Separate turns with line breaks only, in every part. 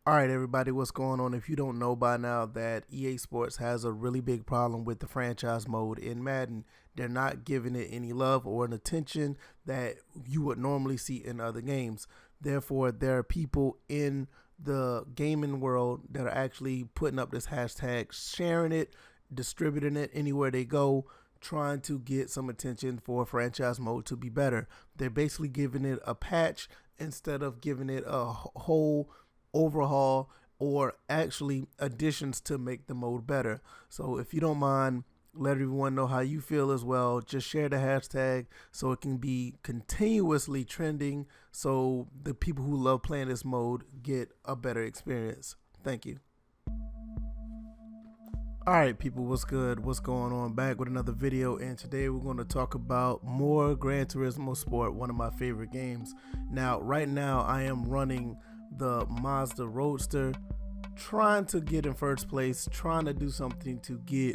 All right, everybody, what's going on? If you don't know by now that EA Sports has a really big problem with the franchise mode in Madden, they're not giving it any love or an attention that you would normally see in other games. Therefore, there are people in the gaming world that are actually putting up this hashtag, sharing it, distributing it anywhere they go, trying to get some attention for franchise mode to be better. They're basically giving it a patch instead of giving it a whole overhaul or actually additions to make the mode better. So if you don't mind, let everyone know how you feel as well. Just share the hashtag so it can be continuously trending so the people who love playing this mode get a better experience. Thank you. All right, people, what's good? What's going on? Back with another video, and today we're going to talk about more Gran Turismo Sport, one of my favorite games. Now, right now, I am running the Mazda Roadster, trying to get in first place, trying to do something to get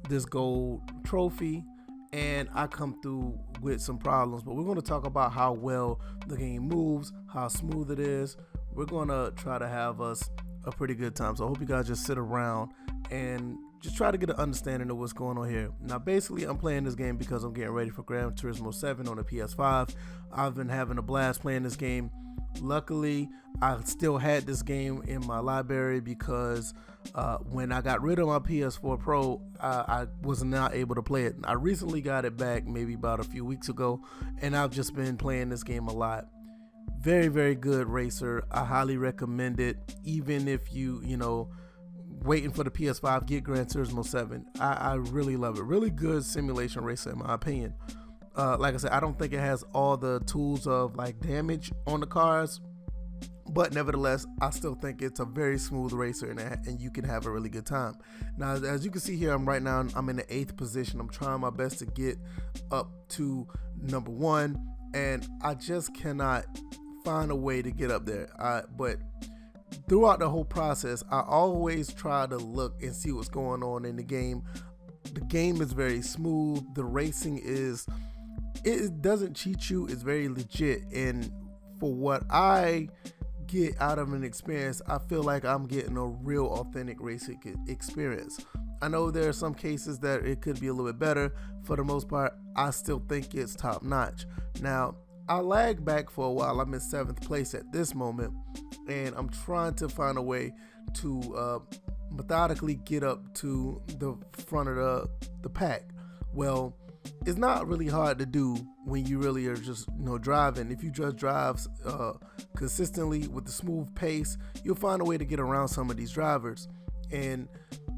this gold trophy, and I come through with some problems. But we're going to talk about how well the game moves, how smooth it is. We're going to try to have us a pretty good time. So I hope you guys just sit around and just try to get an understanding of what's going on here. Now, basically, I'm playing this game because I'm getting ready for Gran Turismo 7 on the PS5. I've been having a blast playing this game. Luckily, I still had this game in my library because when I got rid of my PS4 Pro, I was not able to play it. I recently got it back maybe about a few weeks ago, and I've just been playing this game a lot. Very, very good racer. I highly recommend it. Even if you waiting for the PS5, get Gran Turismo 7. I really love it. Really good simulation racer in my opinion. Like I said, I don't think it has all the tools of like damage on the cars, but nevertheless, I still think it's a very smooth racer, and you can have a really good time. Now, as you can see here, I'm in the 8th position. I'm trying my best to get up to number 1, and I just cannot find a way to get up there. But throughout the whole process, I always try to look and see what's going on in the game. The game is very smooth. The racing it doesn't cheat you. It's very legit. And for what I get out of an experience, I feel like I'm getting a real authentic racing experience. I know there are some cases that it could be a little bit better. For the most part, I still think it's top notch. Now, I lagged back for a while. I'm in 7th place at this moment, and I'm trying to find a way to methodically get up to the front of the pack. Well, it's not really hard to do when you really are just driving. If you just drive consistently with the smooth pace, you'll find a way to get around some of these drivers. And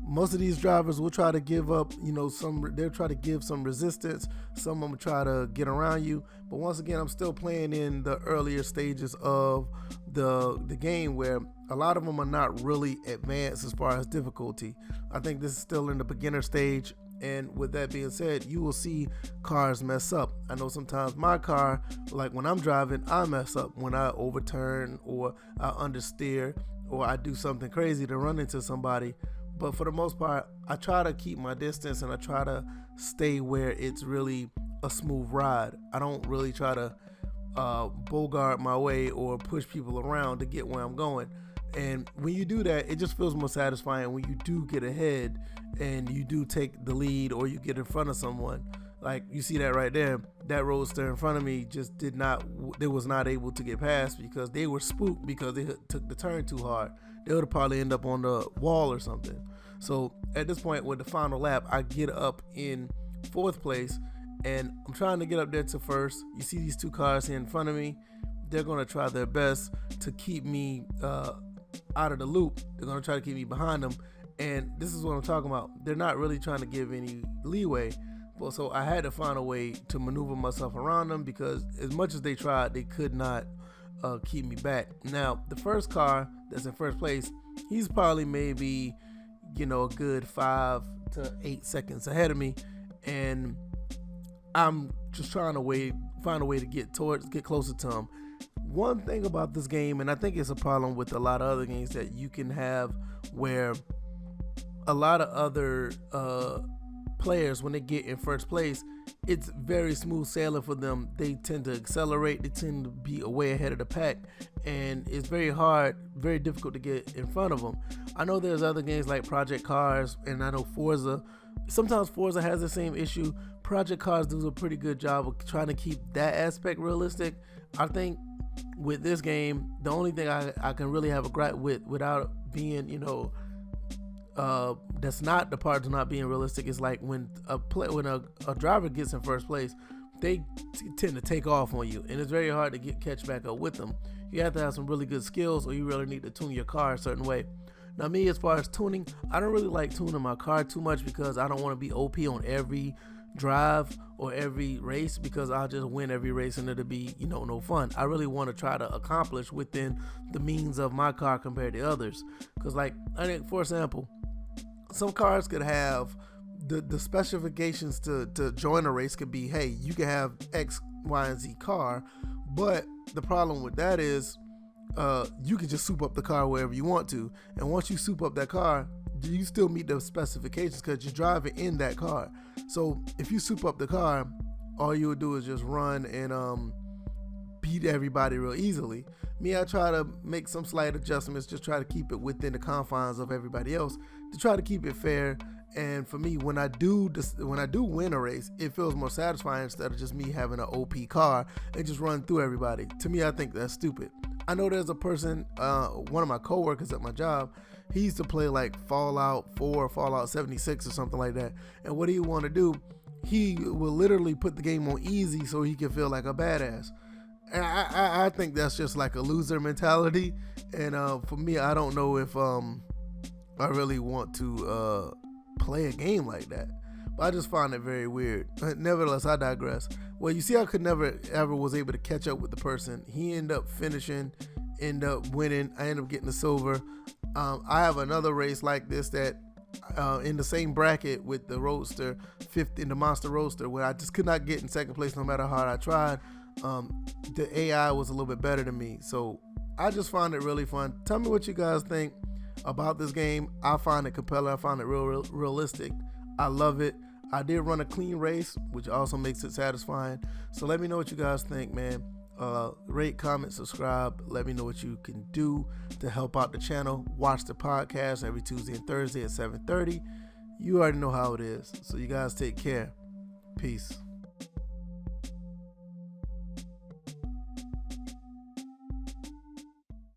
most of these drivers will try to give up, they'll try to give some resistance. Some of them try to get around you. But once again, I'm still playing in the earlier stages of the game where a lot of them are not really advanced as far as difficulty. I think this is still in the beginner stage. And with that being said, you will see cars mess up. I know sometimes my car, like when I'm driving, I mess up when I overturn or I understeer or I do something crazy to run into somebody. But for the most part, I try to keep my distance and I try to stay where it's really a smooth ride. I don't really try to bogart my way or push people around to get where I'm going. And when you do that, it just feels more satisfying when you do get ahead and you do take the lead or you get in front of someone. Like you see that right there, that roadster in front of me just was not able to get past because they were spooked because they took the turn too hard. They would have probably end up on the wall or something. So at this point with the final lap, I get up in 4th place and I'm trying to get up there to 1st. You see these 2 cars here in front of me. They're going to try their best to keep me out of the loop. They're going to try to keep me behind them. And this is what I'm talking about. They're not really trying to give any leeway. But so I had to find a way to maneuver myself around them because as much as they tried, they could not keep me back. Now, the first car that's in 1st place, he's probably maybe, a good 5 to 8 seconds ahead of me. And I'm just trying to find a way to get closer to him. One thing about this game, and I think it's a problem with a lot of other games that you can have where a lot of other players, when they get in first place, it's very smooth sailing for them. They tend to accelerate, they tend to be way ahead of the pack, and it's very hard, very difficult to get in front of them. I know there's other games like Project Cars, and I know Forza. Sometimes Forza has the same issue. Project Cars does a pretty good job of trying to keep that aspect realistic. I think with this game, the only thing I can really have a gripe with, without being, that's not the part of not being realistic, is like when a driver gets in first place, they tend to take off on you, and it's very hard to catch back up with them. You have to have some really good skills, or you really need to tune your car a certain way. Now, me, as far as tuning, I don't really like tuning my car too much because I don't want to be OP on every drive or every race, because I'll just win every race and it'll be, no fun. I really want to try to accomplish within the means of my car compared to others. Because, like, I think, for example, some cars could have the specifications to join a race could be, hey, you can have X, Y, and Z car, but the problem with that is you can just soup up the car wherever you want to, and once you soup up that car, you still meet the specifications because you're driving in that car. So if you soup up the car, all you would do is just run and beat everybody real easily. Me, I try to make some slight adjustments, just try to keep it within the confines of everybody else, to try to keep it fair. And for me, when I do win a race, it feels more satisfying instead of just me having an OP car and just run through everybody. To me, I think that's stupid. I know there's a person, one of my coworkers at my job, he used to play like Fallout 4, Fallout 76 or something like that. And what he want to do, he will literally put the game on easy so he can feel like a badass. And I think that's just like a loser mentality. And for me, I don't know if I really want to play a game like that. But I just find it very weird. Nevertheless, I digress. Well, you see, I could never ever was able to catch up with the person. He ended up finishing, ended up winning. I ended up getting the silver. I have another race like this that in the same bracket with the Roadster, in the Monster Roadster, where I just could not get in second place no matter how hard I tried. The AI was a little bit better than me. So I just find it really fun. Tell me what you guys think about this game. I find it compelling. I find it realistic. I love it. I did run a clean race, which also makes it satisfying. So let me know what you guys think, man. Rate, comment, subscribe. Let me know what you can do to help out the channel. Watch the podcast every Tuesday and Thursday at 7:30. You already know how it is. So you guys take care. Peace.